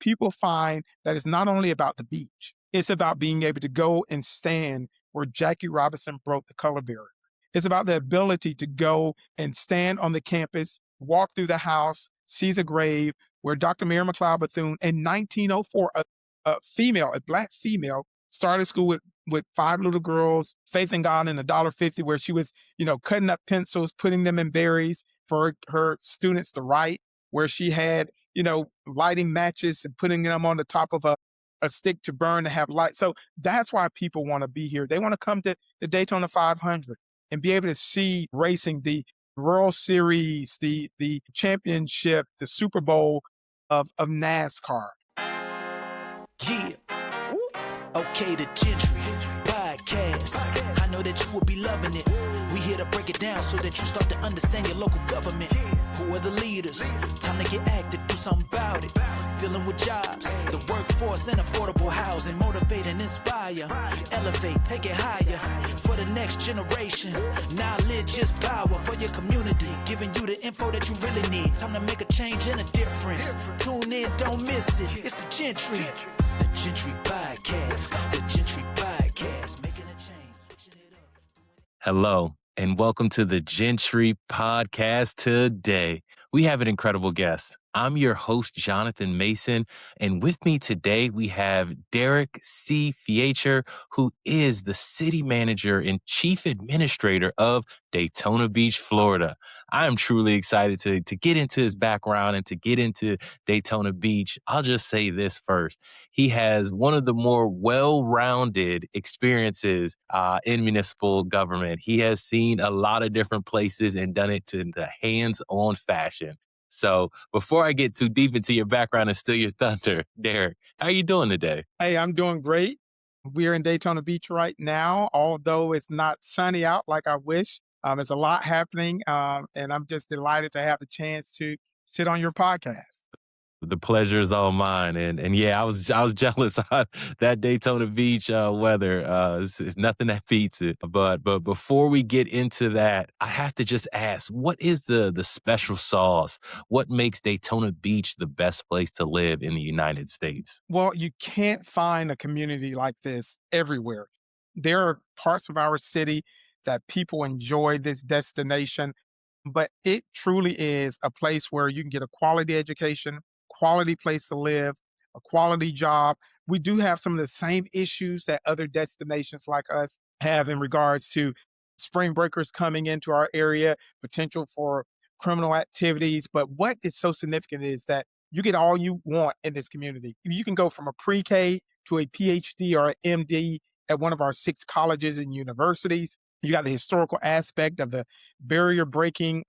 people find that it's not only about the beach, it's about being able to go and stand where Jackie Robinson broke the color barrier. It's about the ability to go and stand on the campus, walk through the house, see the grave where Dr. Mary McLeod Bethune in 1904, a Black female, started school with 5 little girls, faith in God and $1.50, where she was, cutting up pencils, putting them in berries for her students to write, where she had, lighting matches and putting them on the top of a stick to burn to have light. So that's why people want to be here. They want to come to the Daytona 500 and be able to see racing, the World Series, the championship, the Super Bowl of NASCAR. Yeah. Okay, the Jentry Podcast. I know that you will be loving it. We here to break it down so that you start to understand your local government. Who are the leaders? Time to get active, do something about it. Dealing with jobs, the workforce, and affordable housing. Motivate and inspire. Elevate, take it higher. For the next generation. Knowledge is power for your community. Giving you the info that you really need. Time to make a change and a difference. Tune in, don't miss it. It's the Jentry. The Jentry Podcast. The Jentry Podcast. Making a change, switching it up. Hello, and welcome to the Jentry Podcast. Today, we have an incredible guest. I'm your host, Jonathan Mason, and with me today, we have Deric C. Feacher, who is the city manager and chief administrator of Daytona Beach, Florida. I am truly excited to get into his background and to get into Daytona Beach. I'll just say this first. He has one of the more well-rounded experiences in municipal government. He has seen a lot of different places and done it in the hands-on fashion. So before I get too deep into your background and steal your thunder, Deric, how are you doing today? Hey, I'm doing great. We're in Daytona Beach right now, although it's not sunny out like I wish. There's a lot happening, and I'm just delighted to have the chance to sit on your podcast. The pleasure is all mine, and yeah, I was jealous of that Daytona Beach weather. It's nothing that beats it. But before we get into that, I have to just ask, what is the special sauce? What makes Daytona Beach the best place to live in the United States? Well, you can't find a community like this everywhere. There are parts of our city that people enjoy this destination, but it truly is a place where you can get a quality education, quality place to live, a quality job. We do have some of the same issues that other destinations like us have in regards to spring breakers coming into our area, potential for criminal activities. But what is so significant is that you get all you want in this community. You can go from a pre-K to a PhD or an MD at one of our 6 colleges and universities. You got the historical aspect of the barrier breaking,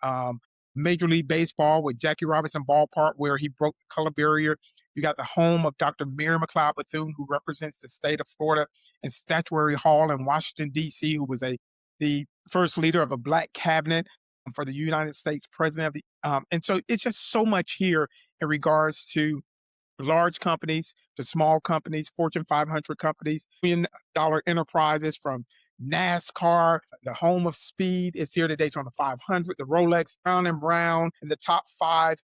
Major League Baseball with Jackie Robinson Ballpark, where he broke the color barrier. You got the home of Dr. Mary McLeod Bethune, who represents the state of Florida, and Statuary Hall in Washington, D.C., who was the first leader of a Black cabinet for the United States president of the. And so it's just so much here in regards to large companies to small companies, Fortune 500 companies, $1 billion enterprises from NASCAR, the home of speed, is here at Daytona 500, the Rolex, Brown & Brown, and the top 5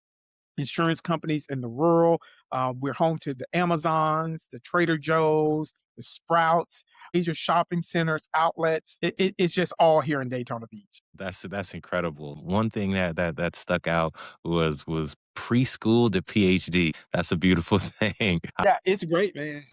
insurance companies in the rural. We're home to the Amazons, the Trader Joe's, the Sprouts, major shopping centers, outlets. It's just all here in Daytona Beach. That's incredible. One thing that stuck out was preschool to PhD. That's a beautiful thing. Yeah, it's great, man.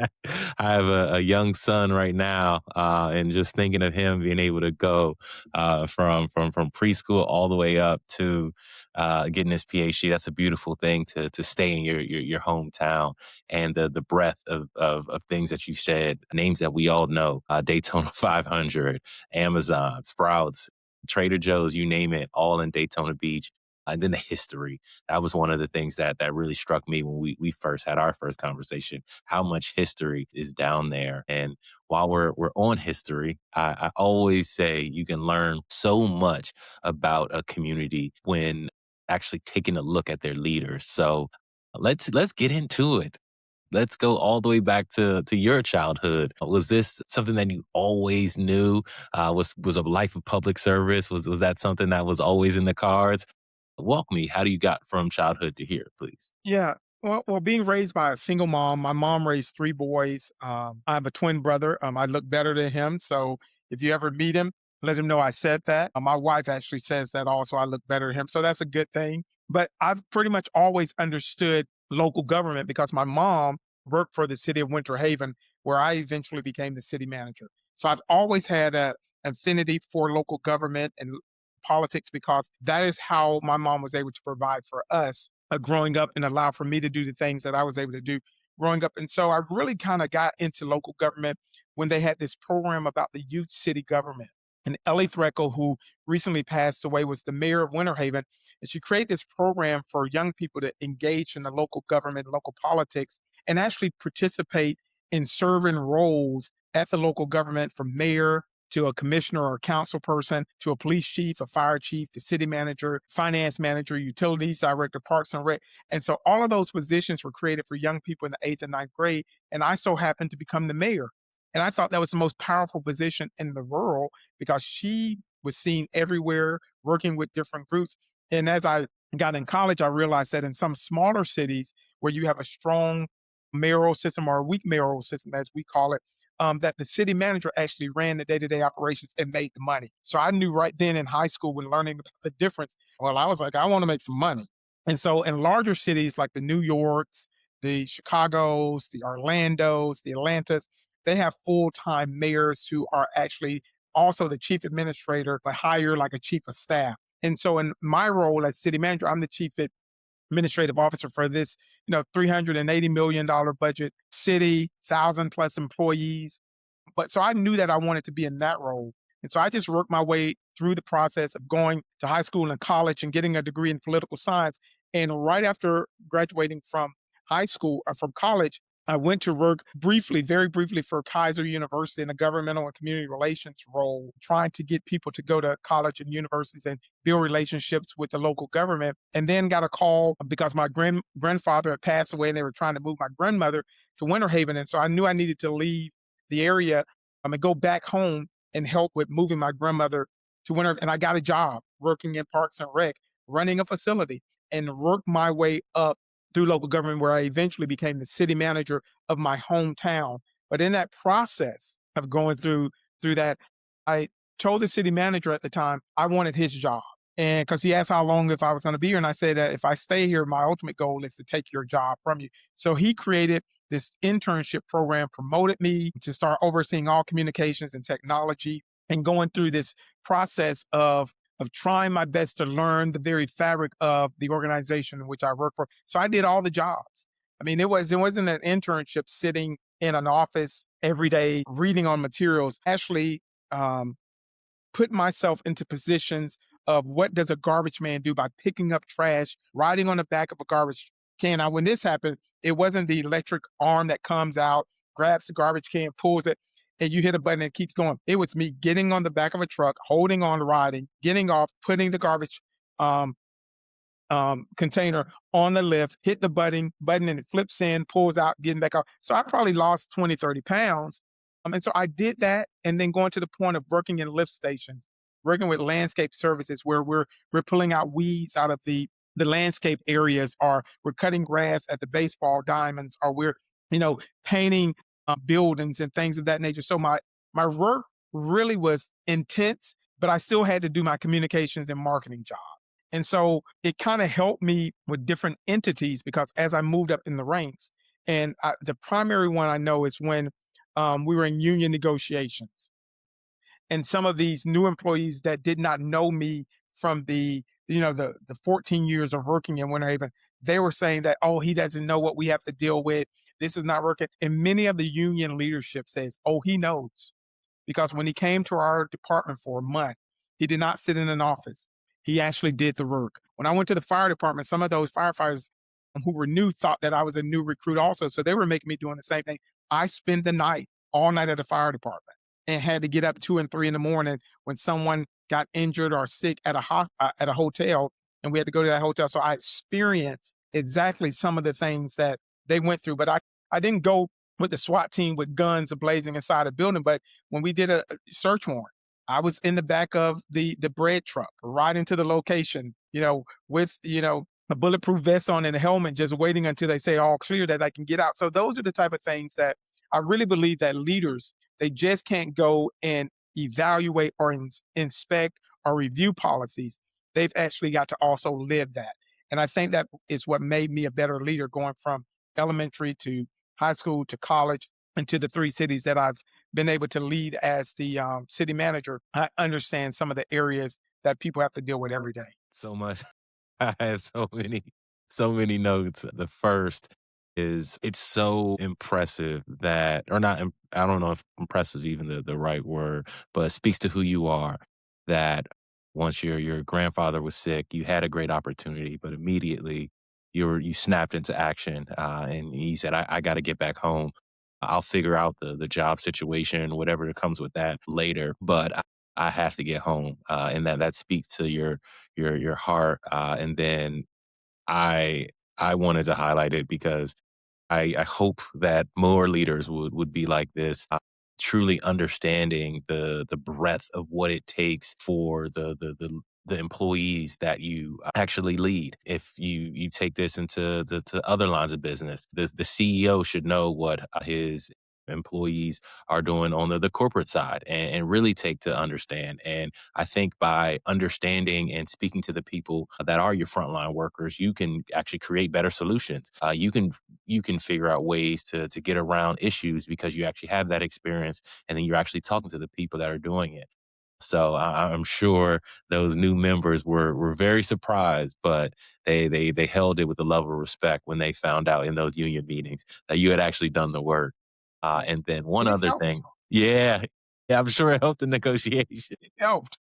I have a young son right now, and just thinking of him being able to go from preschool all the way up to getting his PhD. That's a beautiful thing to stay in your hometown, and the breadth of things that you said, names that we all know, Daytona 500, Amazon, Sprouts, Trader Joe's, you name it, all in Daytona Beach. And then the history. That was one of the things that really struck me when we first had our first conversation, how much history is down there. And while we're on history, I always say you can learn so much about a community when actually taking a look at their leaders. So let's get into it. Let's go all the way back to your childhood. Was this something that you always knew? Was a life of public service? Was that something that was always in the cards? Walk me. How do you got from childhood to here, please? Yeah. Well, being raised by a single mom, my mom raised three boys. I have a twin brother. I look better than him. So if you ever meet him, let him know I said that. My wife actually says that also. I look better than him. So that's a good thing. But I've pretty much always understood local government because my mom worked for the city of Winter Haven, where I eventually became the city manager. So I've always had an affinity for local government and politics because that is how my mom was able to provide for us growing up and allow for me to do the things that I was able to do growing up. And so I really kind of got into local government when they had this program about the youth city government. And Ellie Threckle, who recently passed away, was the mayor of Winter Haven. And she created this program for young people to engage in the local government, local politics, and actually participate in serving roles at the local government from mayor to a commissioner or a council person, to a police chief, a fire chief, the city manager, finance manager, utilities director, parks and rec. And so all of those positions were created for young people in the 8th and 9th grade. And I so happened to become the mayor. And I thought that was the most powerful position in the world because she was seen everywhere working with different groups. And as I got in college, I realized that in some smaller cities where you have a strong mayoral system or a weak mayoral system, as we call it, that the city manager actually ran the day-to-day operations and made the money. So I knew right then in high school when learning the difference, well, I was like, I want to make some money. And so in larger cities like the New Yorks, the Chicagos, the Orlandos, the Atlantas, they have full-time mayors who are actually also the chief administrator, but hire like a chief of staff. And so in my role as city manager, I'm the chief administrative officer for this, $380 million budget city, 1,000 plus employees. But so I knew that I wanted to be in that role. And so I just worked my way through the process of going to high school and college and getting a degree in political science. And right after graduating from high school or from college, I went to work briefly, very briefly for Kaiser University in a governmental and community relations role, trying to get people to go to college and universities and build relationships with the local government. And then got a call because my grandfather had passed away and they were trying to move my grandmother to Winter Haven. And so I knew I needed to leave the area and go back home and help with moving my grandmother to Winter. And I got a job working in Parks and Rec, running a facility, and worked my way up through local government where I eventually became the city manager of my hometown. But in that process of going through that, I told the city manager at the time I wanted his job. And because he asked how long if I was going to be here. And I said that if I stay here, my ultimate goal is to take your job from you. So he created this internship program, promoted me to start overseeing all communications and technology and going through this process of trying my best to learn the very fabric of the organization in which I work for. So I did all the jobs. I mean, it wasn't an internship sitting in an office every day reading on materials. Actually, put myself into positions of what does a garbage man do by picking up trash, riding on the back of a garbage can. Now, when this happened, it wasn't the electric arm that comes out, grabs the garbage can, pulls it, and you hit a button and it keeps going. It was me getting on the back of a truck, holding on, riding, getting off, putting the garbage container on the lift, hit the button and it flips in, pulls out, getting back off. So I probably lost 20, 30 pounds. And so I did that, and then going to the point of working in lift stations, working with landscape services where we're pulling out weeds out of the landscape areas, or we're cutting grass at the baseball diamonds, or we're, painting buildings and things of that nature. So my work really was intense, but I still had to do my communications and marketing job. And so it kind of helped me with different entities because as I moved up in the ranks, and the primary one I know is when we were in union negotiations. And some of these new employees that did not know me from the 14 years of working in Winter Haven, they were saying that, oh, he doesn't know what we have to deal with. This is not working. And many of the union leadership says, oh, he knows. Because when he came to our department for a month, he did not sit in an office. He actually did the work. When I went to the fire department, some of those firefighters who were new thought that I was a new recruit also. So they were making me doing the same thing. I spent the night, all night at the fire department, and had to get up 2 and 3 in the morning when someone got injured or sick at a hotel, and we had to go to that hotel. So I experienced exactly some of the things that they went through. But I didn't go with the SWAT team with guns blazing inside a building. But when we did a search warrant, I was in the back of the bread truck, riding to the location, with, a bulletproof vest on and a helmet, just waiting until they say all clear that I can get out. So those are the type of things that I really believe that leaders, they just can't go and evaluate or inspect or review policies. They've actually got to also live that. And I think that is what made me a better leader going from elementary to high school to college and to the three cities that I've been able to lead as the city manager. I understand some of the areas that people have to deal with every day. So much. I have so many notes. The first is it's so impressive that, or not, I don't know if impressive is even the right word, but it speaks to who you are. That once your grandfather was sick, you had a great opportunity, but immediately you snapped into action, and he said, "I got to get back home. I'll figure out the job situation, whatever comes with that later, but I have to get home," and that speaks to your heart. And then I I wanted to highlight it because I hope that more leaders would be like this, truly understanding the breadth of what it takes for the employees that you actually lead. If you take this into to other lines of business, the CEO should know what his employees are doing on the corporate side and really take to understand. And I think by understanding and speaking to the people that are your frontline workers, you can actually create better solutions. You can figure out ways to get around issues because you actually have that experience, and then you're actually talking to the people that are doing it. So I'm sure those new members were very surprised, but they held it with a level of respect when they found out in those union meetings that you had actually done the work. And then one And it other helps. thing, yeah, yeah, I'm sure it helped the negotiation. It helped.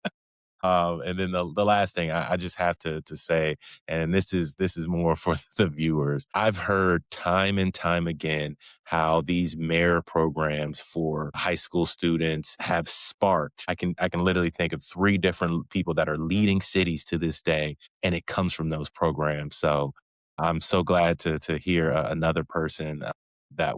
And then the last thing I just have to say, and this is more for the viewers. I've heard time and time again how these merit programs for high school students have sparked. I can literally think of three different people that are leading cities to this day, and it comes from those programs. So I'm so glad to hear another person. That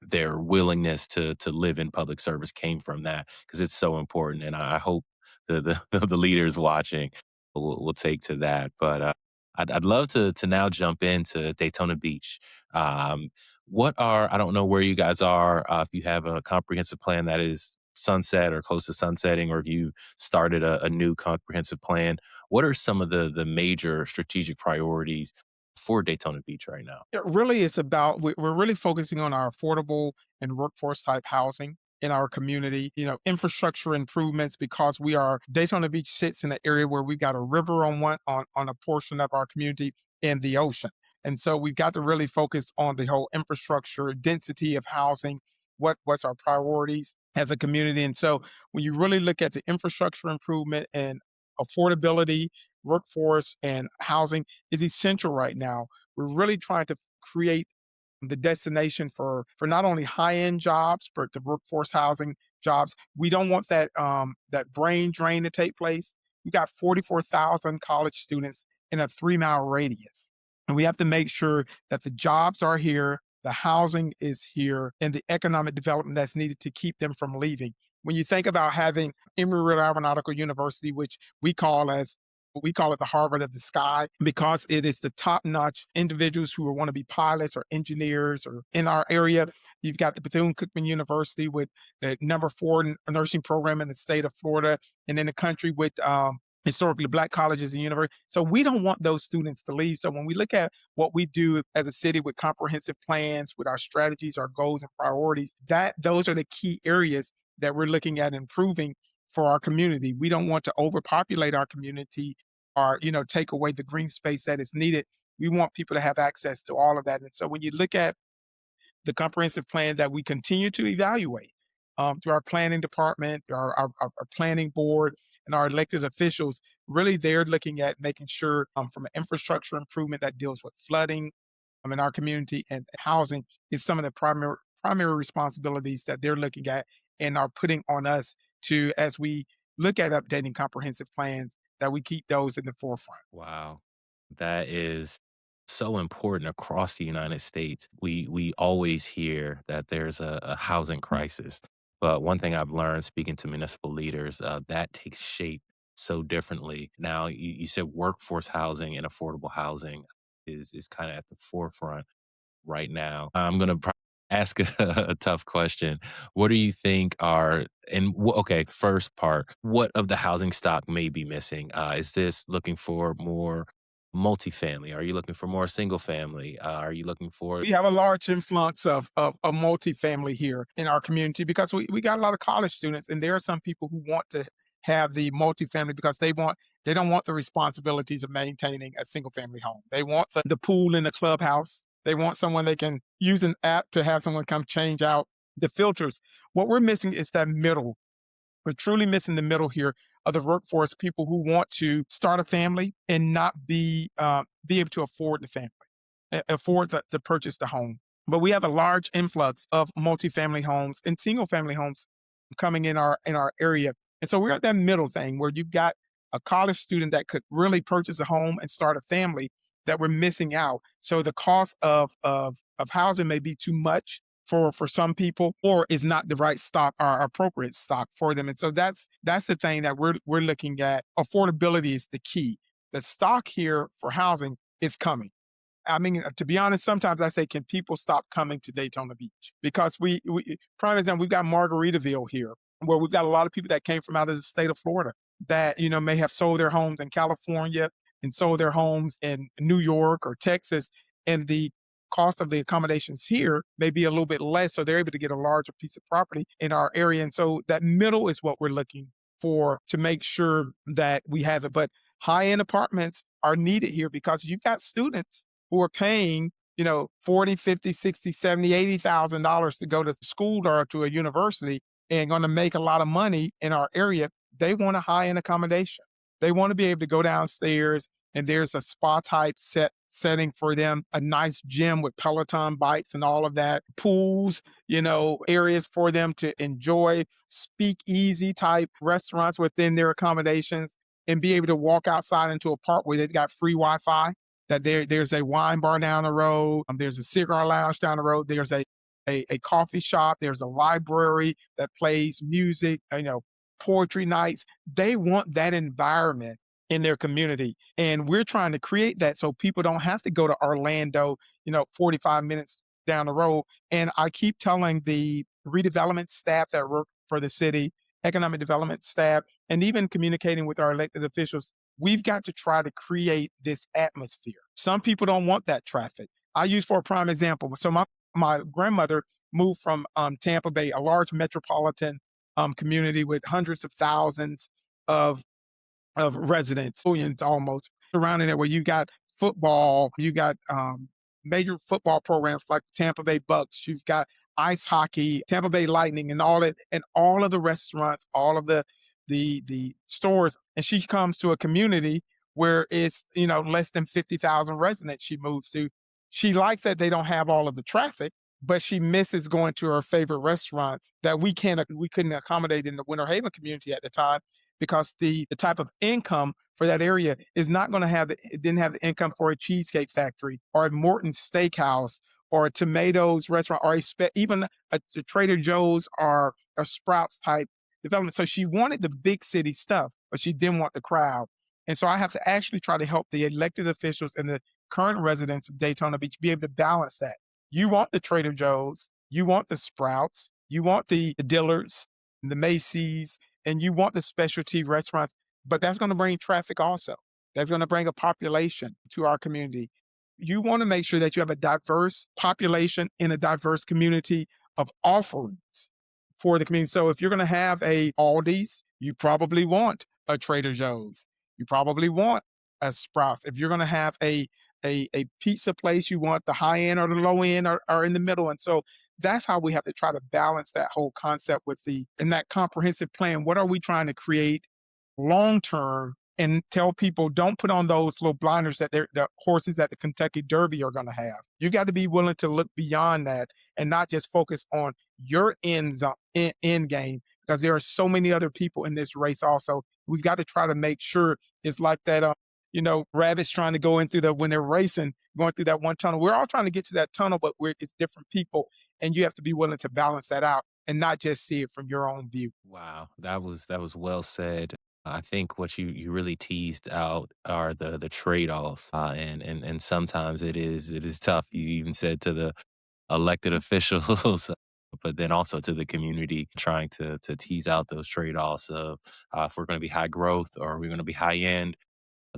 their willingness to live in public service came from that because it's so important, and I hope the leaders watching will take to that. But I'd love to now jump into Daytona Beach. Um, I don't know where you guys are, if you have a comprehensive plan that is sunset or close to sunsetting, or if you started a new comprehensive plan. What are some of the major strategic priorities for Daytona Beach right now? It really is about we're really focusing on our affordable and workforce type housing in our community, infrastructure improvements because we are Daytona Beach sits in an area where we've got a river on on a portion of our community and the ocean. And so we've got to really focus on the whole infrastructure, density of housing, what's our priorities as a community. And so when you really look at the infrastructure improvement and affordability, workforce and housing is essential right now. We're really trying to create the destination for not only high end jobs but the workforce housing jobs. We don't want that brain drain to take place. We got 44,000 college students in a 3 mile radius, and we have to make sure that the jobs are here, the housing is here, and the economic development that's needed to keep them from leaving. When you think about having Emory Aeronautical University, which we call it the Harvard of the sky because it is the top notch individuals who want to be pilots or engineers or in our area. You've got the Bethune Cookman University with the number 4 nursing program in the state of Florida and in the country with historically black colleges and universities. So we don't want those students to leave. So when we look at what we do as a city with comprehensive plans, with our strategies, our goals and priorities, those are the key areas that we're looking at improving for our community. We don't want to overpopulate our community or, take away the green space that is needed. We want people to have access to all of that. And so when you look at the comprehensive plan that we continue to evaluate through our planning department, our planning board, and our elected officials, really they're looking at making sure from an infrastructure improvement that deals with flooding in our community and housing is some of the primary responsibilities that they're looking at and are putting on us to as we look at updating comprehensive plans that we keep those in the forefront. Wow. That is so important across the United States. We always hear that there's a housing crisis, but one thing I've learned speaking to municipal leaders, that takes shape so differently. Now, you said workforce housing and affordable housing is kind of at the forefront right now. I'm going to ask a tough question. What do you think are, okay, first part, what of the housing stock may be missing? Is this looking for more multifamily? Are you looking for more single family? Are you looking for, We have a large influx of multifamily here in our community because we got a lot of college students, and there are some people who want to have the multifamily because they don't want the responsibilities of maintaining a single family home. They want the pool in the clubhouse. They want someone they can use an app to have someone come change out the filters. What we're missing is that middle. We're truly missing the middle here of the workforce, people who want to start a family and not be able to afford the family, afford to purchase the home. But we have a large influx of multifamily homes and single family homes coming in our area. And so we're at that middle thing where you've got a college student that could really purchase a home and start a family that we're missing out. So the cost of housing may be too much for some people, or is not the right stock or appropriate stock for them. And so that's the thing that we're looking at. Affordability is the key. The stock here for housing is coming. I mean, to be honest, sometimes I say, can people stop coming to Daytona Beach? Because prime example, we've got Margaritaville here, where we've got a lot of people that came from out of the state of Florida that, may have sold their homes in California and sold their homes in New York or Texas. And the cost of the accommodations here may be a little bit less. So they're able to get a larger piece of property in our area. And so that middle is what we're looking for to make sure that we have it. But high-end apartments are needed here because you've got students who are paying, 40, 50, 60, 70, $80,000 to go to school or to a university and going to make a lot of money in our area. They want a high-end accommodation. They want to be able to go downstairs and there's a spa type setting for them, a nice gym with Peloton bikes and all of that, pools, areas for them to enjoy, speakeasy type restaurants within their accommodations, and be able to walk outside into a park where they've got free Wi-Fi, that there's a wine bar down the road, there's a cigar lounge down the road, there's a coffee shop, there's a library that plays music, poetry nights. They want that environment in their community. And we're trying to create that so people don't have to go to Orlando, 45 minutes down the road. And I keep telling the redevelopment staff that work for the city, economic development staff, and even communicating with our elected officials, we've got to try to create this atmosphere. Some people don't want that traffic. I use for a prime example. So my grandmother moved from Tampa Bay, a large metropolitan community with hundreds of thousands of residents, millions almost, surrounding it, where you got football, you got major football programs like Tampa Bay Bucks, you've got ice hockey, Tampa Bay Lightning, and all of the restaurants, all of the stores. And she comes to a community where it's, less than 50,000 residents she moves to. She likes that they don't have all of the traffic, but she misses going to her favorite restaurants that we couldn't accommodate in the Winter Haven community at the time, because the type of income for that area is not going to it didn't have the income for a Cheesecake Factory or a Morton's Steakhouse or a Tomatoes restaurant or even a Trader Joe's or a Sprouts type development. So she wanted the big city stuff, but she didn't want the crowd. And so I have to actually try to help the elected officials and the current residents of Daytona Beach be able to balance that. You want the Trader Joe's, you want the Sprouts, you want the Dillard's, the Macy's, and you want the specialty restaurants, but that's going to bring traffic also. That's going to bring a population to our community. You want to make sure that you have a diverse population in a diverse community of offerings for the community. So if you're going to have a Aldi's, you probably want a Trader Joe's. You probably want a Sprouts. If you're going to have a pizza place, you want the high end or the low end or in the middle. And so that's how we have to try to balance that whole concept in that comprehensive plan. What are we trying to create long term, and tell people, don't put on those little blinders that the horses at the Kentucky Derby are going to have. You've got to be willing to look beyond that and not just focus on your end game, because there are so many other people in this race also. We've got to try to make sure it's like that, rabbits trying to go in when they're racing, going through that one tunnel. We're all trying to get to that tunnel, but it's different people. And you have to be willing to balance that out and not just see it from your own view. Wow, that was well said. I think what you really teased out are the trade-offs, and sometimes it is tough. You even said to the elected officials, but then also to the community, trying to tease out those trade-offs of if we're going to be high growth or we're going to be high end,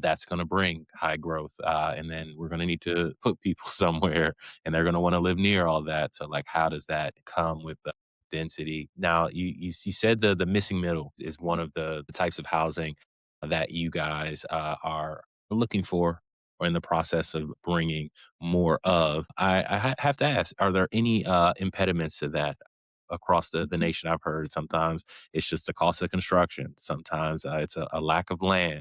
that's going to bring high growth. And then we're going to need to put people somewhere and they're going to want to live near all that. So, like, how does that come with the density? Now, you said the missing middle is one of the types of housing that you guys are looking for or in the process of bringing more of. I have to ask, are there any impediments to that? Across the nation, I've heard sometimes it's just the cost of construction. Sometimes it's a lack of land.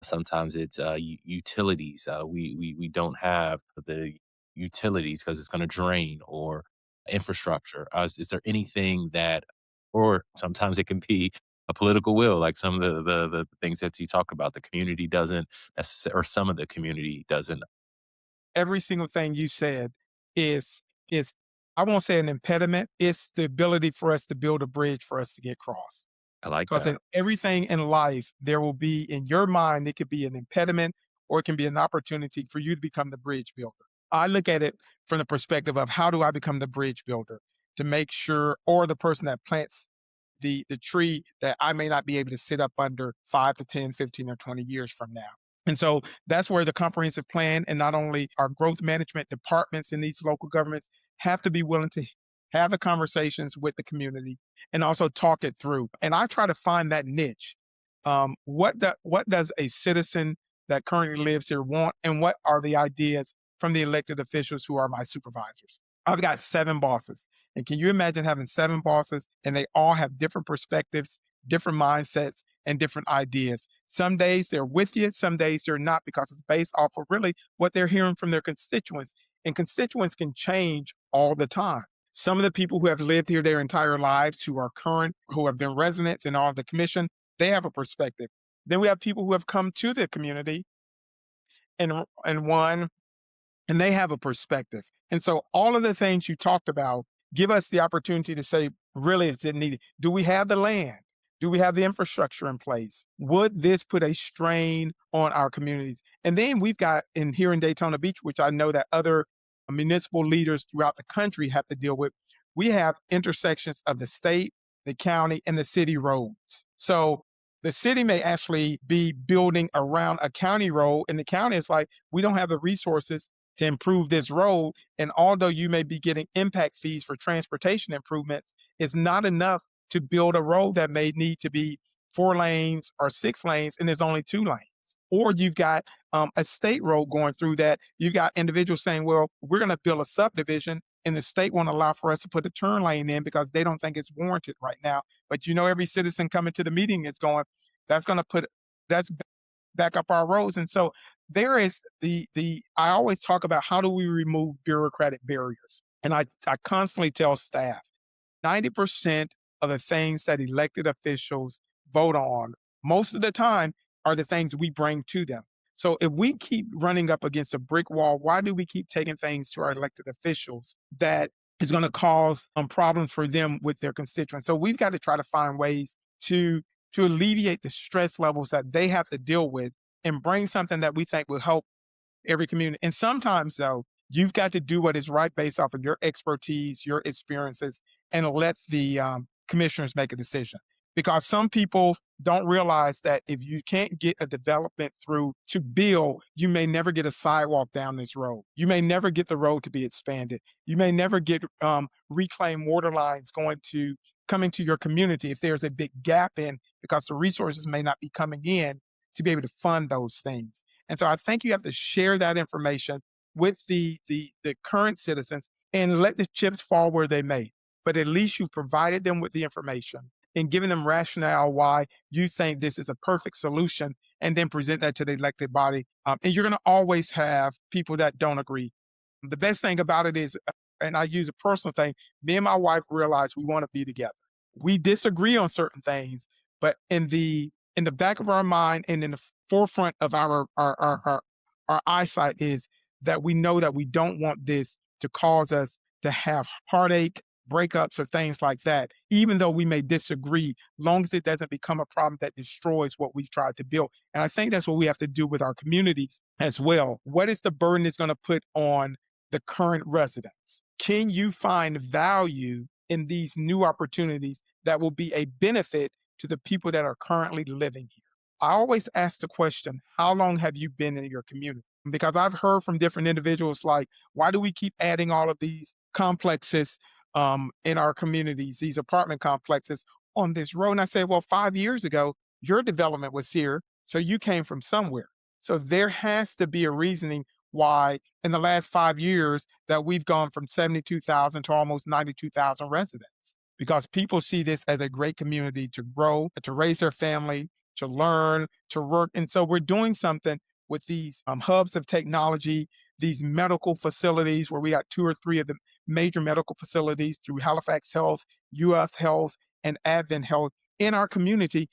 Sometimes it's utilities. We don't have the utilities because it's going to drain, or infrastructure. Is there anything that, or sometimes it can be a political will, like some of the things that you talk about. The community doesn't necessarily, or some of the community doesn't. Every single thing you said is I won't say an impediment. It's the ability for us to build a bridge for us to get across. I like Because that. in everything in life, there will be in your mind, it could be an impediment or it can be an opportunity for you to become the bridge builder. I look at it from the perspective of how do I become the bridge builder to make sure, or the person that plants the tree that I may not be able to sit up under 5 to 10, 15, or 20 years from now. And so that's where the comprehensive plan and not only our growth management departments in these local governments have to be willing to have the conversations with the community and also talk it through. And I try to find that niche. What does a citizen that currently lives here want, and what are the ideas from the elected officials who are my supervisors? I've got 7 bosses. And can you imagine having 7 bosses and they all have different perspectives, different mindsets, and different ideas? Some days they're with you, some days they're not, because it's based off of really what they're hearing from their constituents. And constituents can change all the time. Some of the people who have lived here their entire lives, who are current, who have been residents in all of the commission, they have a perspective. Then we have people who have come to the community and won, and they have a perspective. And so all of the things you talked about give us the opportunity to say, really, is it needed? Do we have the land? Do we have the infrastructure in place? Would this put a strain on our communities? And then we've got in here in Daytona Beach, which I know that other municipal leaders throughout the country have to deal with, we have intersections of the state, the county, and the city roads. So the city may actually be building around a county road, and the county is like, we don't have the resources to improve this road. And although you may be getting impact fees for transportation improvements, it's not enough to build a road that may need to be 4 lanes or 6 lanes, and there's only 2 lanes. Or you've got a state road going through that. You've got individuals saying, well, we're going to build a subdivision, and the state won't allow for us to put a turn lane in because they don't think it's warranted right now. But every citizen coming to the meeting is going, that's going to that's back up our roads. And so there is I always talk about how do we remove bureaucratic barriers. And I constantly tell staff, 90% of the things that elected officials vote on most of the time are the things we bring to them. So if we keep running up against a brick wall, why do we keep taking things to our elected officials that is going to cause problems for them with their constituents? So we've got to try to find ways to alleviate the stress levels that they have to deal with and bring something that we think will help every community. And sometimes, though, you've got to do what is right based off of your expertise, your experiences, and let the commissioners make a decision. Because some people don't realize that if you can't get a development through to build, you may never get a sidewalk down this road. You may never get the road to be expanded. You may never get reclaimed water lines coming to your community if there's a big gap in, because the resources may not be coming in to be able to fund those things. And so I think you have to share that information with the current citizens and let the chips fall where they may. But at least you've provided them with the information and given them rationale why you think this is a perfect solution, and then present that to the elected body. And you're going to always have people that don't agree. The best thing about it is, and I use a personal thing, me and my wife realize we want to be together. We disagree on certain things, but in the back of our mind and in the forefront of our eyesight is that we know that we don't want this to cause us to have heartache, breakups or things like that, even though we may disagree, long as it doesn't become a problem that destroys what we've tried to build. And I think that's what we have to do with our communities as well. What is the burden it's going to put on the current residents? Can you find value in these new opportunities that will be a benefit to the people that are currently living here? I always ask the question, how long have you been in your community? Because I've heard from different individuals like, why do we keep adding all of these complexes in our communities, these apartment complexes on this road? And I say, well, 5 years ago, your development was here, so you came from somewhere. So there has to be a reasoning why in the last 5 years that we've gone from 72,000 to almost 92,000 residents, because people see this as a great community to grow, to raise their family, to learn, to work. And so we're doing something with these hubs of technology, these medical facilities where we got two or three of the major medical facilities through Halifax Health, UF Health, and Advent Health in our community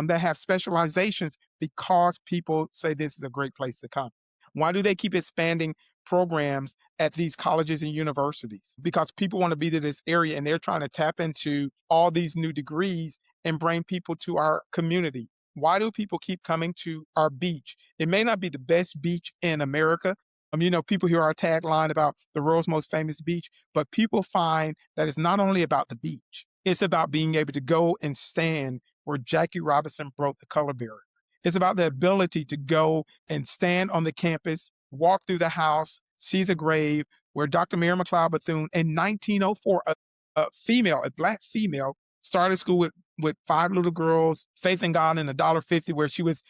that have specializations because people say this is a great place to come. Why do they keep expanding programs at these colleges and universities? Because people want to be to this area and they're trying to tap into all these new degrees and bring people to our community. Why do people keep coming to our beach? It may not be the best beach in America. People hear our tagline about the world's most famous beach, but people find that it's not only about the beach. It's about being able to go and stand where Jackie Robinson broke the color barrier. It's about the ability to go and stand on the campus, walk through the house, see the grave where Dr. Mary McLeod Bethune in 1904, a Black female, started school with five little girls, faith in God and $1.50, where she was,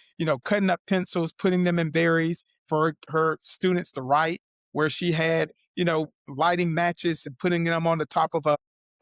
cutting up pencils, putting them in berries for her students to write, where she had, lighting matches and putting them on the top of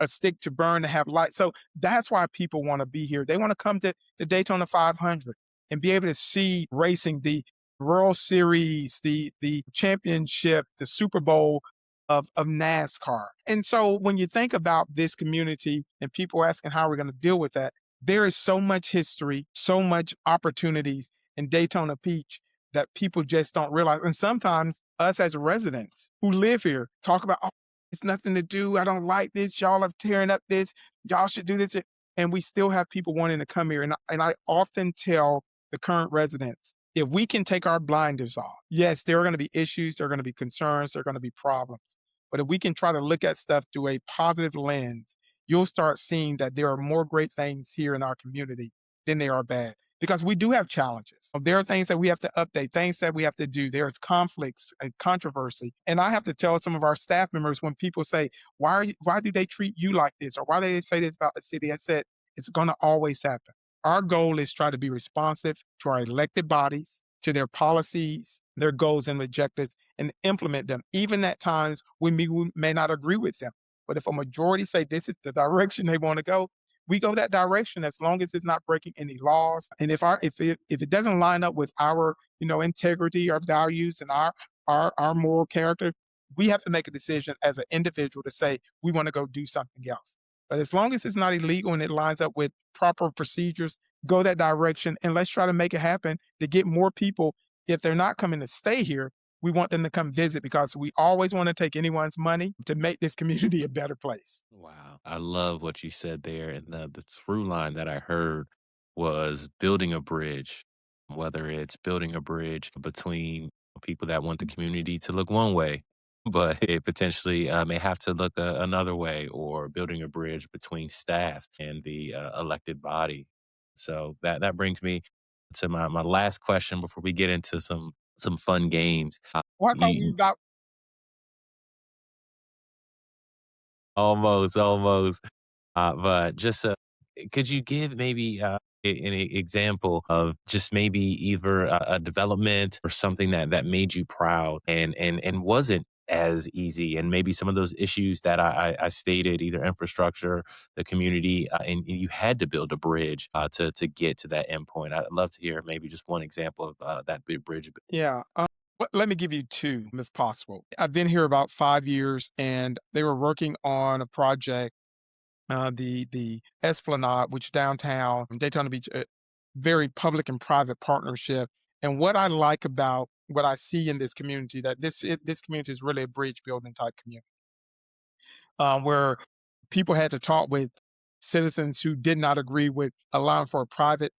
a stick to burn to have light. So that's why people want to be here. They want to come to the Daytona 500 and be able to see racing, the World Series, the championship, the Super Bowl of NASCAR. And so when you think about this community and people asking how we're going to deal with that, there is so much history, so much opportunities in Daytona Beach that people just don't realize. And sometimes us as residents who live here talk about, oh, it's nothing to do. I don't like this. Y'all are tearing up this. Y'all should do this. And we still have people wanting to come here. And I often tell the current residents, if we can take our blinders off, yes, there are going to be issues, there are going to be concerns, there are going to be problems. But if we can try to look at stuff through a positive lens, you'll start seeing that there are more great things here in our community than there are bad. Because we do have challenges. There are things that we have to update, things that we have to do. There's conflicts and controversy. And I have to tell some of our staff members when people say, why do they treat you like this? Or why do they say this about the city? I said, it's going to always happen. Our goal is try to be responsive to our elected bodies, to their policies, their goals and objectives, and implement them, even at times when we may not agree with them. But if a majority say this is the direction they want to go, we go that direction as long as it's not breaking any laws. And if it doesn't line up with our, integrity, our values, and our moral character, we have to make a decision as an individual to say we want to go do something else. But as long as it's not illegal and it lines up with proper procedures, go that direction and let's try to make it happen to get more people. If they're not coming to stay here, we want them to come visit because we always want to take anyone's money to make this community a better place. Wow. I love what you said there. And the through line that I heard was building a bridge, whether it's building a bridge between people that want the community to look one way, but it potentially may have to look another way, or building a bridge between staff and the elected body. So that brings me to my last question before we get into some fun games. Well, I thought we You got almost. But just could you give maybe an example of just maybe either a development or something that made you proud and wasn't as easy, and maybe some of those issues that I stated, either infrastructure, the community, and you had to build a bridge to get to that endpoint. I'd love to hear maybe just one example of that big bridge. Yeah. Let me give you two, if possible. I've been here about 5 years, and they were working on a project, the Esplanade, which downtown Daytona Beach, very public and private partnership. And what I like about what I see in this community, that this community is really a bridge building type community, where people had to talk with citizens who did not agree with allowing for a private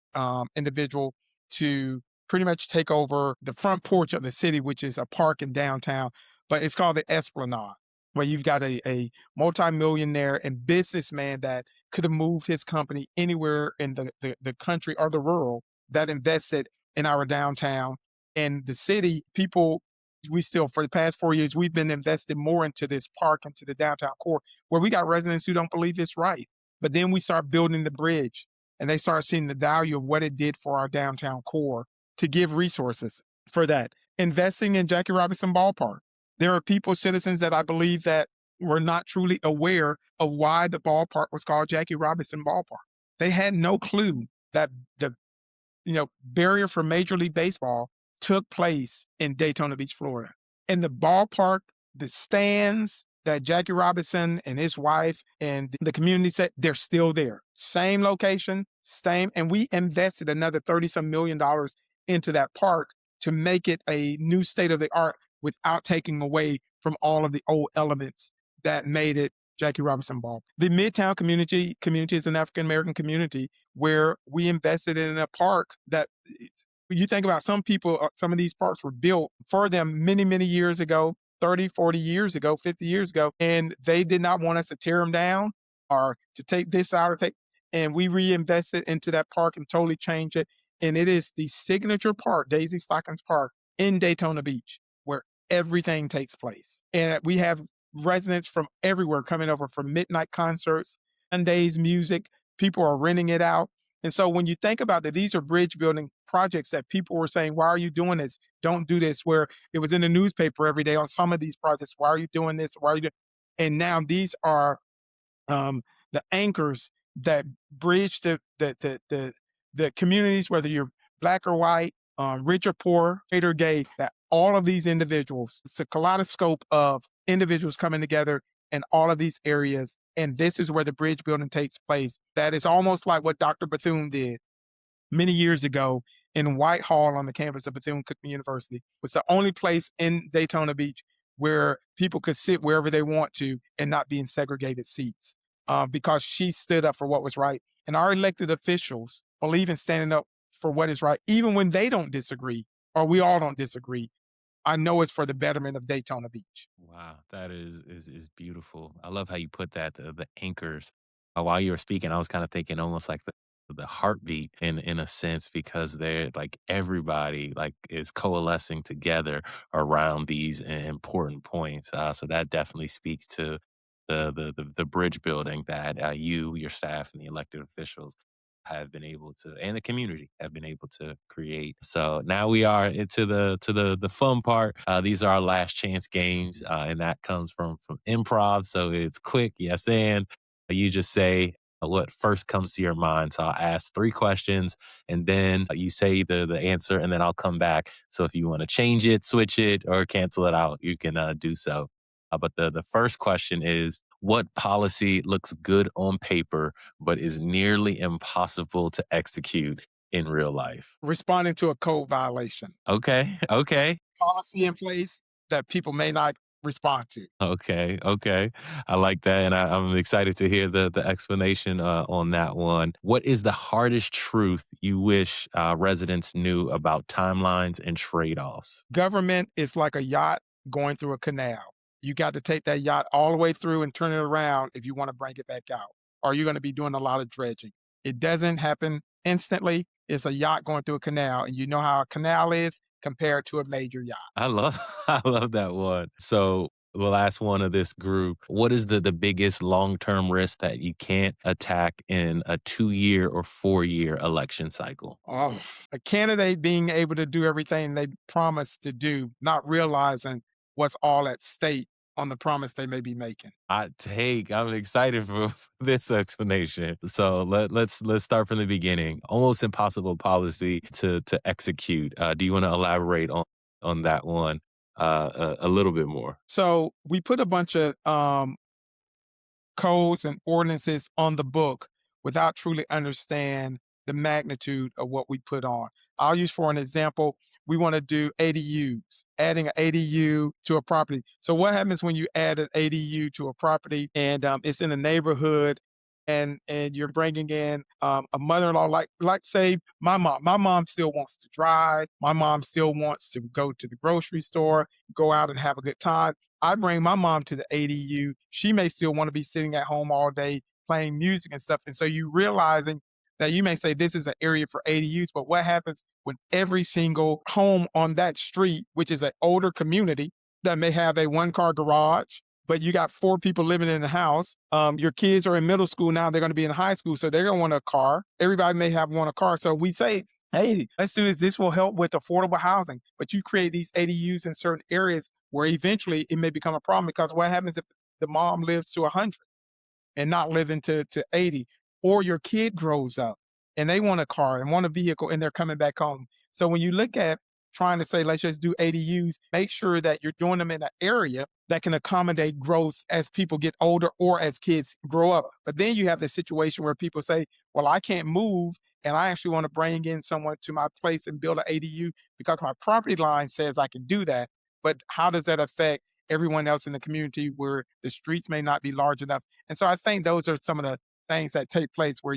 individual to pretty much take over the front porch of the city, which is a park in downtown, but it's called the Esplanade, where you've got a multimillionaire and businessman that could have moved his company anywhere in the country or the rural that invested in our downtown. And the city, people, we still, for the past 4 years, we've been invested more into this park, into the downtown core, where we got residents who don't believe it's right. But then we start building the bridge and they start seeing the value of what it did for our downtown core to give resources for that. Investing in Jackie Robinson Ballpark. There are people, citizens that I believe that were not truly aware of why the ballpark was called Jackie Robinson Ballpark. They had no clue that the barrier for Major League Baseball took place in Daytona Beach, Florida. And the ballpark, the stands that Jackie Robinson and his wife and the community said, they're still there. Same location, same. And we invested another $30-some million into that park to make it a new state of the art without taking away from all of the old elements that made it Jackie Robinson Ball. The Midtown community is an African-American community where we invested in a park that, you think about, some people, some of these parks were built for them many, many years ago, 30, 40 years ago, 50 years ago, and they did not want us to tear them down or to take this out and we reinvested into that park and totally changed it. And it is the signature park, Daisy Stockings Park in Daytona Beach, where everything takes place. And we have residents from everywhere coming over for midnight concerts, Sundays music. People are renting it out. And so when you think about that, these are bridge building projects that people were saying, why are you doing this? Don't do this. Where it was in the newspaper every day on some of these projects. Why are you doing this? Why are you doing? And now these are the anchors that bridge the communities, whether you're Black or white, rich or poor, straight or gay, that all of these individuals, it's a kaleidoscope of individuals coming together in all of these areas. And this is where the bridge building takes place. That is almost like what Dr. Bethune did many years ago in Whitehall on the campus of Bethune-Cookman University. It was the only place in Daytona Beach where people could sit wherever they want to and not be in segregated seats, because she stood up for what was right. And our elected officials believe in standing up for what is right, even when they don't disagree or we all don't disagree. I know it's for the betterment of Daytona Beach. Wow, that is beautiful. I love how you put that, the anchors. While you were speaking, I was kind of thinking almost like the heartbeat in a sense, because they're like everybody like is coalescing together around these important points. So that definitely speaks to the bridge building that you, your staff, and the elected officials have been able to, and the community have been able to create. So now we are into the fun part. These are our last chance games, and that comes from improv. So it's quick, yes, and you just say what first comes to your mind. So I'll ask 3 questions, and then you say the answer, and then I'll come back. So if you want to change it, switch it, or cancel it out, you can do so. But the first question is, what policy looks good on paper but is nearly impossible to execute in real life? Responding to a code violation. Okay, okay, Policy in place that people may not respond to. okay. I like that, and I'm excited to hear the explanation on that one. What is the hardest truth you wish residents knew about timelines and trade-offs? Government is like a yacht going through a canal. You got to take that yacht all the way through and turn it around if you want to bring it back out, or you're going to be doing a lot of dredging. It doesn't happen instantly. It's a yacht going through a canal, and you know how a canal is compared to a major yacht. I love I love that one. So the last one of this group, what is the biggest long-term risk that you can't attack in a 2-year or 4-year election cycle? Oh, a candidate being able to do everything they promised to do, not realizing what's all at stake on the promise they may be making. I'm excited for this explanation. So let's start from the beginning. Almost impossible policy to execute. Do you want to elaborate on that one a little bit more? So we put a bunch of codes and ordinances on the book without truly understand the magnitude of what we put on. I'll use for an example, we want to do ADUs, adding an ADU to a property. So what happens when you add an ADU to a property and it's in a neighborhood and you're bringing in a mother-in-law, like say my mom. My mom still wants to drive. My mom still wants to go to the grocery store, go out and have a good time. I bring my mom to the ADU. She may still want to be sitting at home all day playing music and stuff. And so you realizing that you may say this is an area for ADUs, but what happens when every single home on that street, which is an older community that may have a one-car garage, but you got 4 people living in the house. Your kids are in middle school now. They're going to be in high school, so they're going to want a car. Everybody may want a car. So we say, hey, let's do this. This will help with affordable housing. But you create these ADUs in certain areas where eventually it may become a problem, because what happens if the mom lives to 100 and not living to 80, or your kid grows up and they want a car and want a vehicle and they're coming back home. So when you look at trying to say, let's just do ADUs, make sure that you're doing them in an area that can accommodate growth as people get older or as kids grow up. But then you have the situation where people say, well, I can't move and I actually want to bring in someone to my place and build an ADU because my property line says I can do that. But how does that affect everyone else in the community where the streets may not be large enough? And so I think those are some of the things that take place where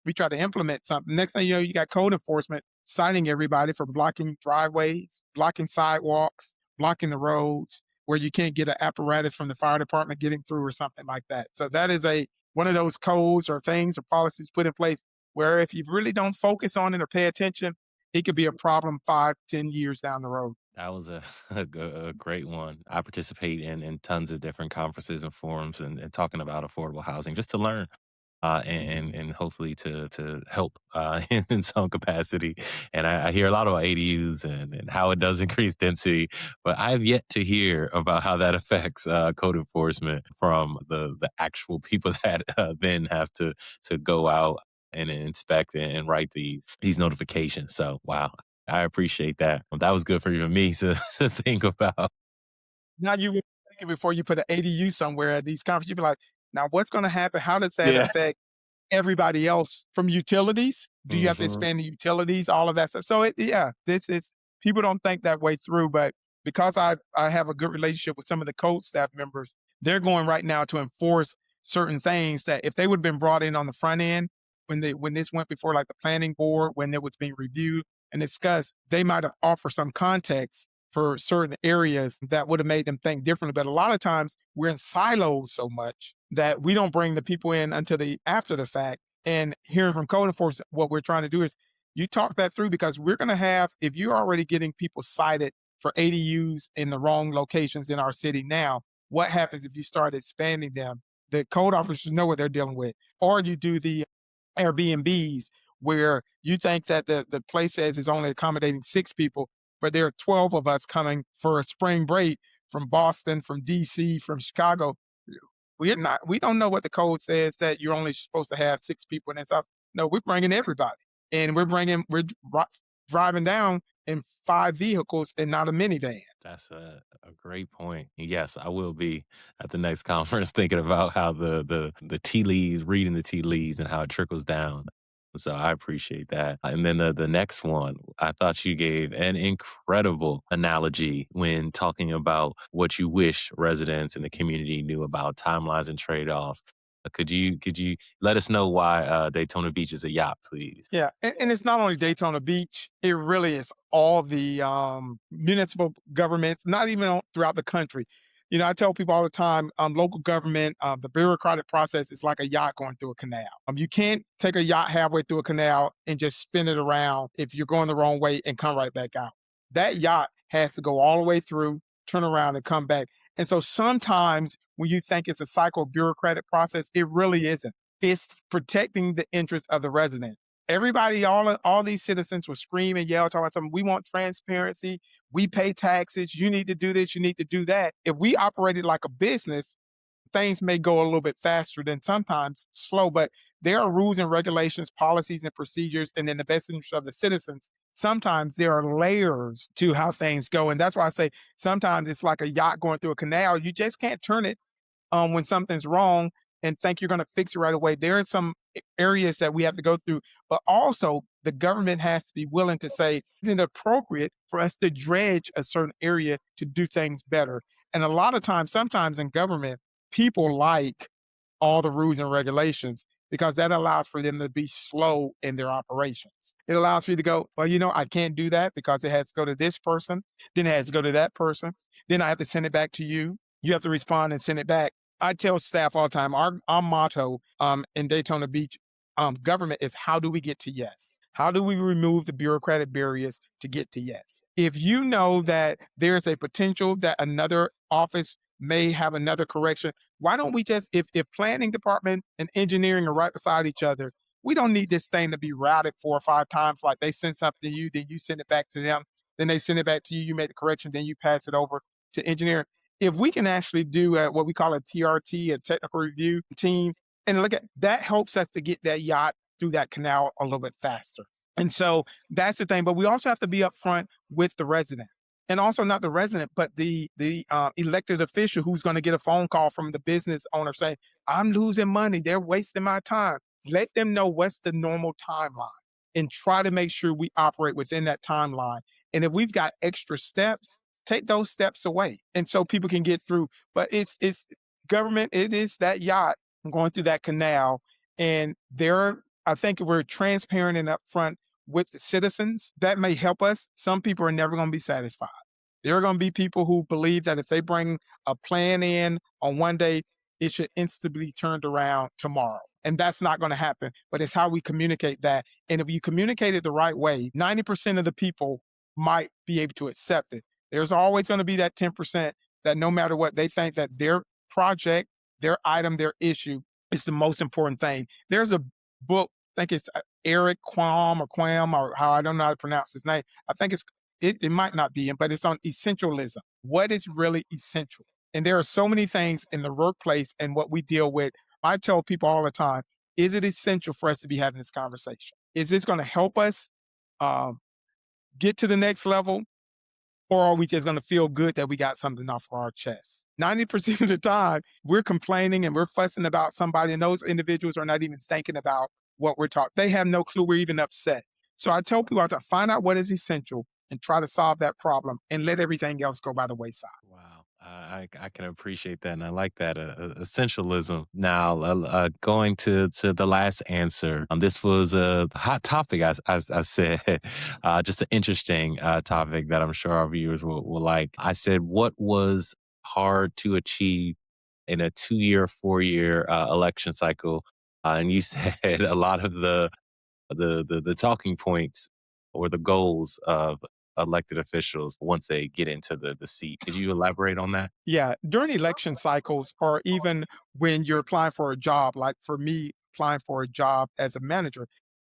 we try to implement something. Next thing you know, you got code enforcement citing everybody for blocking driveways, blocking sidewalks, blocking the roads, where you can't get an apparatus from the fire department getting through or something like that. So that is one of those codes or things or policies put in place where if you really don't focus on it or pay attention, it could be a problem 5-10 years down the road. That was a great one. I participate in tons of different conferences and forums and talking about affordable housing just to learn. And hopefully to help in some capacity. And I hear a lot about ADUs and how it does increase density, but I've yet to hear about how that affects code enforcement from the actual people that then have to go out and inspect and write these notifications. So wow, I appreciate that. That was good for even me to think about. Now you would think it before you put an ADU somewhere at these conferences, you'd be like, now what's going to happen? How does that Yeah. affect everybody else from utilities? Do you have to Hmm. expand the utilities, all of that stuff? So this is, people don't think that way through, but because I have a good relationship with some of the code staff members, they're going right now to enforce certain things that if they would have been brought in on the front end when this went before like the planning board, when it was being reviewed and discussed, they might have offered some context for certain areas that would have made them think differently. But a lot of times we're in silos so much that we don't bring the people in until after the fact. And hearing from code enforcement, what we're trying to do is you talk that through, because we're going to have, if you're already getting people cited for ADUs in the wrong locations in our city now, what happens if you start expanding them? The code officers know what they're dealing with. Or you do the Airbnbs where you think that the place says it's only accommodating 6 people, but there are 12 of us coming for a spring break from Boston, from DC, from Chicago. We don't know what the code says that you're only supposed to have 6 people in this house. No, we're bringing everybody. And driving down in 5 vehicles and not a minivan. That's a great point. Yes, I will be at the next conference thinking about how the tea leaves, reading the tea leaves, and how it trickles down. So I appreciate that. And then the next one, I thought you gave an incredible analogy when talking about what you wish residents in the community knew about timelines and trade-offs. Could you let us know why Daytona Beach is a yacht, please? Yeah, and it's not only Daytona Beach, it really is all the municipal governments, not even throughout the country. You know, I tell people all the time, local government, the bureaucratic process is like a yacht going through a canal. You can't take a yacht halfway through a canal and just spin it around if you're going the wrong way and come right back out. That yacht has to go all the way through, turn around and come back. And so sometimes when you think it's a cycle bureaucratic process, it really isn't. It's protecting the interests of the resident. Everybody, all these citizens will scream and yell, talking about something. We want transparency. We pay taxes. You need to do this. You need to do that. If we operated like a business, things may go a little bit faster than sometimes slow, but there are rules and regulations, policies and procedures, and in the best interest of the citizens, sometimes there are layers to how things go. And that's why I say sometimes it's like a yacht going through a canal. You just can't turn it when something's wrong and think you're going to fix it right away. There are some areas that we have to go through, but also the government has to be willing to say, is it appropriate for us to dredge a certain area to do things better? And a lot of times, sometimes in government, people like all the rules and regulations because that allows for them to be slow in their operations. It allows for you to go, well, I can't do that because it has to go to this person, then it has to go to that person, then I have to send it back to you. You have to respond and send it back. I tell staff all the time, our motto in Daytona Beach government is, how do we get to yes? How do we remove the bureaucratic barriers to get to yes? If you know that there's a potential that another office may have another correction, why don't we just, if planning department and engineering are right beside each other, we don't need this thing to be routed 4 or 5 times. Like they send something to you, then you send it back to them, then they send it back to you, you make the correction, then you pass it over to engineering. If we can actually do what we call a TRT, a technical review team, and look at that, helps us to get that yacht through that canal a little bit faster. And so that's the thing. But we also have to be upfront with the resident. And also not the resident, but the elected official who's going to get a phone call from the business owner saying, I'm losing money. They're wasting my time. Let them know what's the normal timeline and try to make sure we operate within that timeline. And if we've got extra steps, take those steps away. And so people can get through. But it's government. It is that yacht going through that canal. And I think if we're transparent and upfront with the citizens, that may help us. Some people are never going to be satisfied. There are going to be people who believe that if they bring a plan in on one day, it should instantly be turned around tomorrow. And that's not going to happen, but it's how we communicate that. And if you communicate it the right way, 90% of the people might be able to accept it. There's always going to be that 10% that no matter what, they think that their project, their item, their issue is the most important thing. There's a book, I think it's Eric Quam or how, I don't know how to pronounce his name. I think it might not be him, but it's on essentialism. What is really essential? And there are so many things in the workplace and what we deal with. I tell people all the time, is it essential for us to be having this conversation? Is this going to help us get to the next level? Or are we just going to feel good that we got something off our chest? 90% of the time, we're complaining and we're fussing about somebody, and those individuals are not even thinking about what we're talking. They have no clue we're even upset. So I tell people to find out what is essential and try to solve that problem and let everything else go by the wayside. Wow. I can appreciate that, and I like that essentialism. Now, going to the last answer, this was a hot topic, as I said, just an interesting topic that I'm sure our viewers will like. I said, what was hard to achieve in a 2-year, 4-year election cycle? And you said a lot of the talking points or the goals of elected officials once they get into the seat. Could you elaborate on that? Yeah, during election cycles, or even when you're applying for a job, like for me, applying for a job as a manager,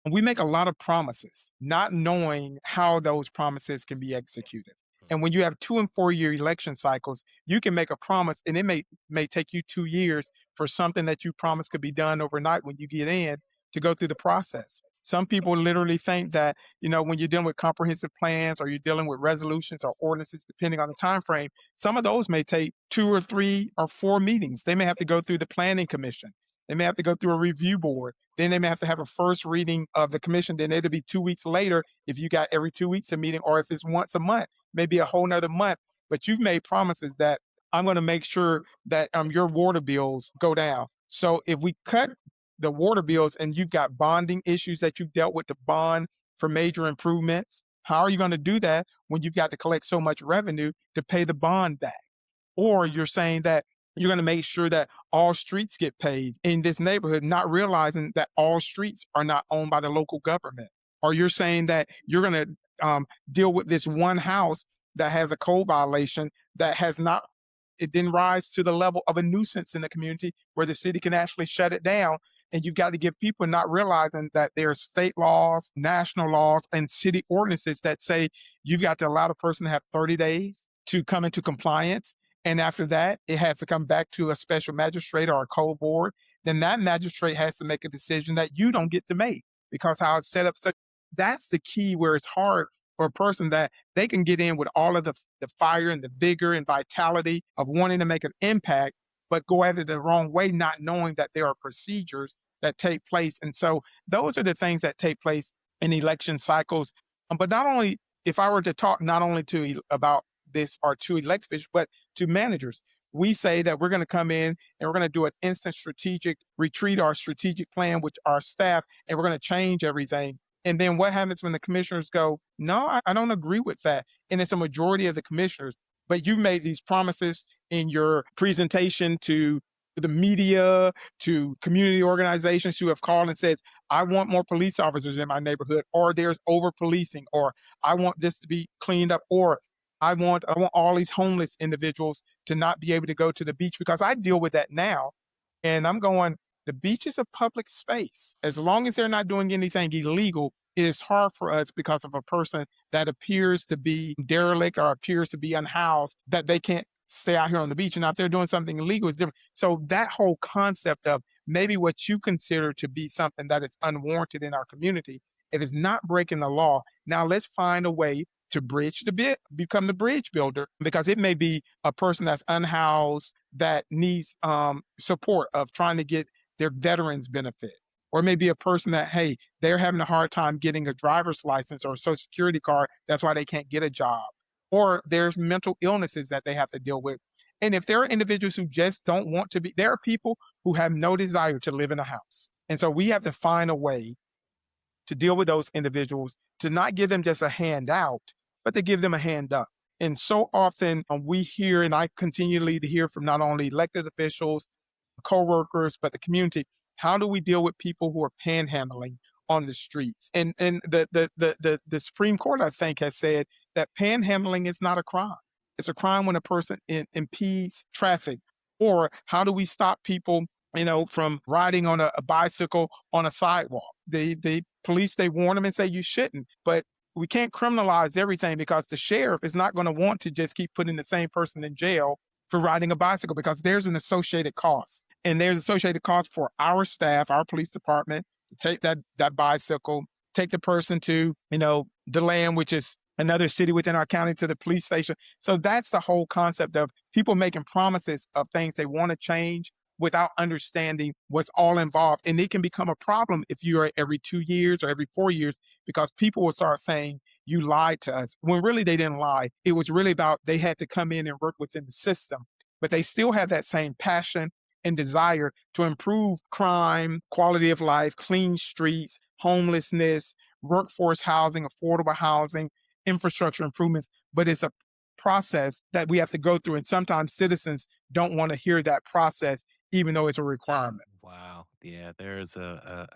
we make a lot of promises, not knowing how those promises can be executed. And when you have 2 and 4 year election cycles, you can make a promise and it may take you 2 years for something that you promised could be done overnight when you get in to go through the process. Some people literally think that, when you're dealing with comprehensive plans or you're dealing with resolutions or ordinances, depending on the time frame, some of those may take 2 or 3 or 4 meetings. They may have to go through the planning commission. They may have to go through a review board. Then they may have to have a first reading of the commission. Then it'll be 2 weeks later if you got every 2 weeks a meeting, or if it's once a month, maybe a whole nother month. But you've made promises that I'm going to make sure that your water bills go down. So if we cut the water bills and you've got bonding issues that you've dealt with to bond for major improvements, how are you going to do that when you've got to collect so much revenue to pay the bond back? Or you're saying that you're going to make sure that all streets get paved in this neighborhood, not realizing that all streets are not owned by the local government. Or you're saying that you're going to deal with this one house that has a code violation that it didn't rise to the level of a nuisance in the community where the city can actually shut it down. And you've got to give people, not realizing that there are state laws, national laws, and city ordinances that say you've got to allow the person to have 30 days to come into compliance. And after that, it has to come back to a special magistrate or a code board. Then that magistrate has to make a decision that you don't get to make because how it's set up. So that's the key where it's hard for a person that they can get in with all of the fire and the vigor and vitality of wanting to make an impact. but go at it the wrong way, not knowing that there are procedures that take place. And so those are the things that take place in election cycles. But not only, if I were to talk not only about this or to elected officials, but to managers, we say that we're going to come in and we're going to do an instant strategic retreat or strategic plan with our staff, and we're going to change everything. And then what happens when the commissioners go, no, I don't agree with that. And it's a majority of the commissioners, but you've made these promises in your presentation to the media, to community organizations who have called and said, I want more police officers in my neighborhood, or there's over policing, or I want this to be cleaned up, or I want all these homeless individuals to not be able to go to the beach, because I deal with that now. And I'm going, the beach is a public space. As long as they're not doing anything illegal, it is hard for us, because of a person that appears to be derelict or appears to be unhoused, that they can't stay out here on the beach. And if they're doing something illegal, is different. So that whole concept of maybe what you consider to be something that is unwarranted in our community, it is not breaking the law. Now let's find a way to bridge the bit, become the bridge builder, because it may be a person that's unhoused that needs support of trying to get their veterans benefit. Or maybe a person that, hey, they're having a hard time getting a driver's license or a social security card. That's why they can't get a job. Or there's mental illnesses that they have to deal with. And if there are individuals who just don't want to be, there are people who have no desire to live in a house. And so we have to find a way to deal with those individuals, to not give them just a handout, but to give them a hand up. And so often we hear, and I continually to hear from not only elected officials, co-workers, but the community, how do we deal with people who are panhandling on the streets? And the Supreme Court, I think, has said that panhandling is not a crime. It's a crime when a person impedes traffic. Or how do we stop people, from riding on a bicycle on a sidewalk? The police, they warn them and say you shouldn't, but we can't criminalize everything, because the sheriff is not going to want to just keep putting the same person in jail for riding a bicycle, because there's an associated cost. And there's associated cost for our staff, our police department, to take that bicycle, take the person to, DeLand, which is another city within our county, to the police station. So that's the whole concept of people making promises of things they want to change without understanding what's all involved. And it can become a problem if you are every 2 years or every 4 years, because people will start saying, you lied to us, when really they didn't lie. It was really about they had to come in and work within the system, but they still have that same passion and desire to improve crime, quality of life, clean streets, homelessness, workforce housing, affordable housing, infrastructure improvements. But it's a process that we have to go through. And sometimes citizens don't want to hear that process, even though it's a requirement. Wow. Yeah, there's a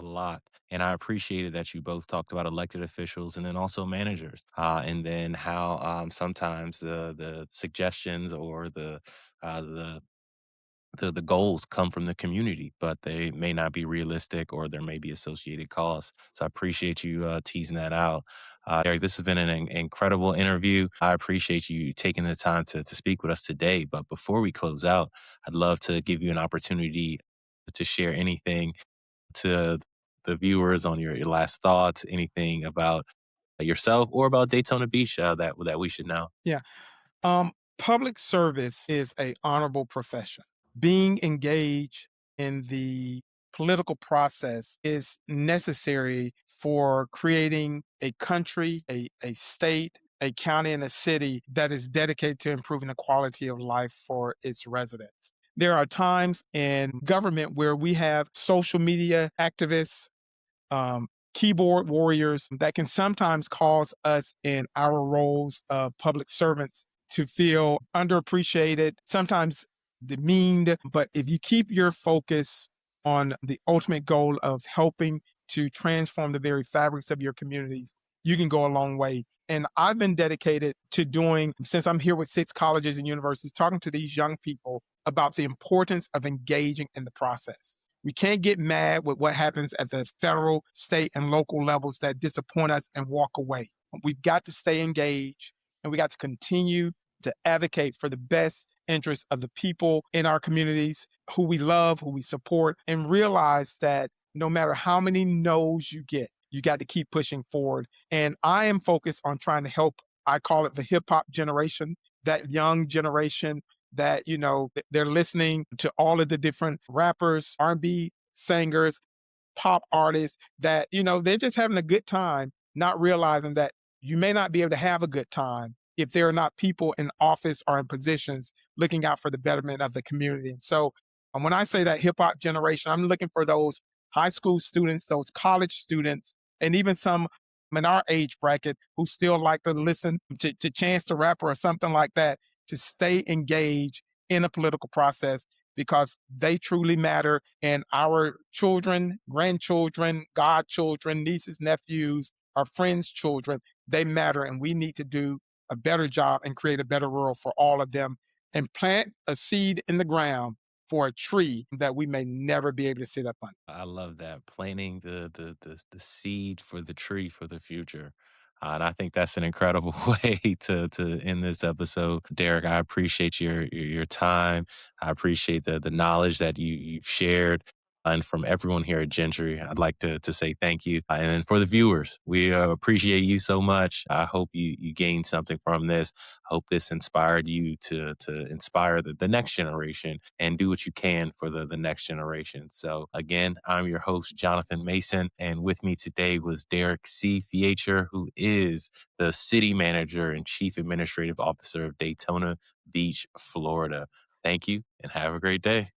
lot. And I appreciated that you both talked about elected officials and then also managers, and then how sometimes the suggestions or the goals come from the community, but they may not be realistic, or there may be associated costs. So I appreciate you teasing that out. Eric, this has been an incredible interview. I appreciate you taking the time to speak with us today. But before we close out, I'd love to give you an opportunity to share anything to the viewers on your last thoughts, anything about yourself or about Daytona Beach that we should know. Yeah. Public service is a honorable profession. Being engaged in the political process is necessary for creating a country, a state, a county, and a city that is dedicated to improving the quality of life for its residents. There are times in government where we have social media activists, keyboard warriors that can sometimes cause us in our roles of public servants to feel underappreciated, sometimes demeaned. But if you keep your focus on the ultimate goal of helping to transform the very fabrics of your communities, you can go a long way. And I've been dedicated to doing, since I'm here with 6 colleges and universities, talking to these young people about the importance of engaging in the process. We can't get mad with what happens at the federal, state, and local levels that disappoint us and walk away. We've got to stay engaged, and we got to continue to advocate for the best interests of the people in our communities who we love, who we support, and realize that no matter how many no's you get, you got to keep pushing forward. And I am focused on trying to help, I call it the hip hop generation, that young generation that, they're listening to all of the different rappers, R&B singers, pop artists that, they're just having a good time, not realizing that you may not be able to have a good time if there are not people in office or in positions looking out for the betterment of the community. And so when I say that hip hop generation, I'm looking for those high school students, those college students, and even some in our age bracket who still like to listen to Chance the Rapper or something like that to stay engaged in a political process because they truly matter. And our children, grandchildren, godchildren, nieces, nephews, our friends' children, they matter. And we need to do a better job and create a better world for all of them and plant a seed in the ground for a tree that we may never be able to sit up on. I love that, planting the seed for the tree for the future. And I think that's an incredible way to end this episode. Deric, I appreciate your time. I appreciate the knowledge that you've shared. And from everyone here at Gentry, I'd like to say thank you. And then for the viewers, we appreciate you so much. I hope you gained something from this. I hope this inspired you to inspire the next generation and do what you can for the next generation. So again, I'm your host, Jonathan Mason. And with me today was Deric C. Feacher, who is the city manager and chief administrative officer of Daytona Beach, Florida. Thank you and have a great day.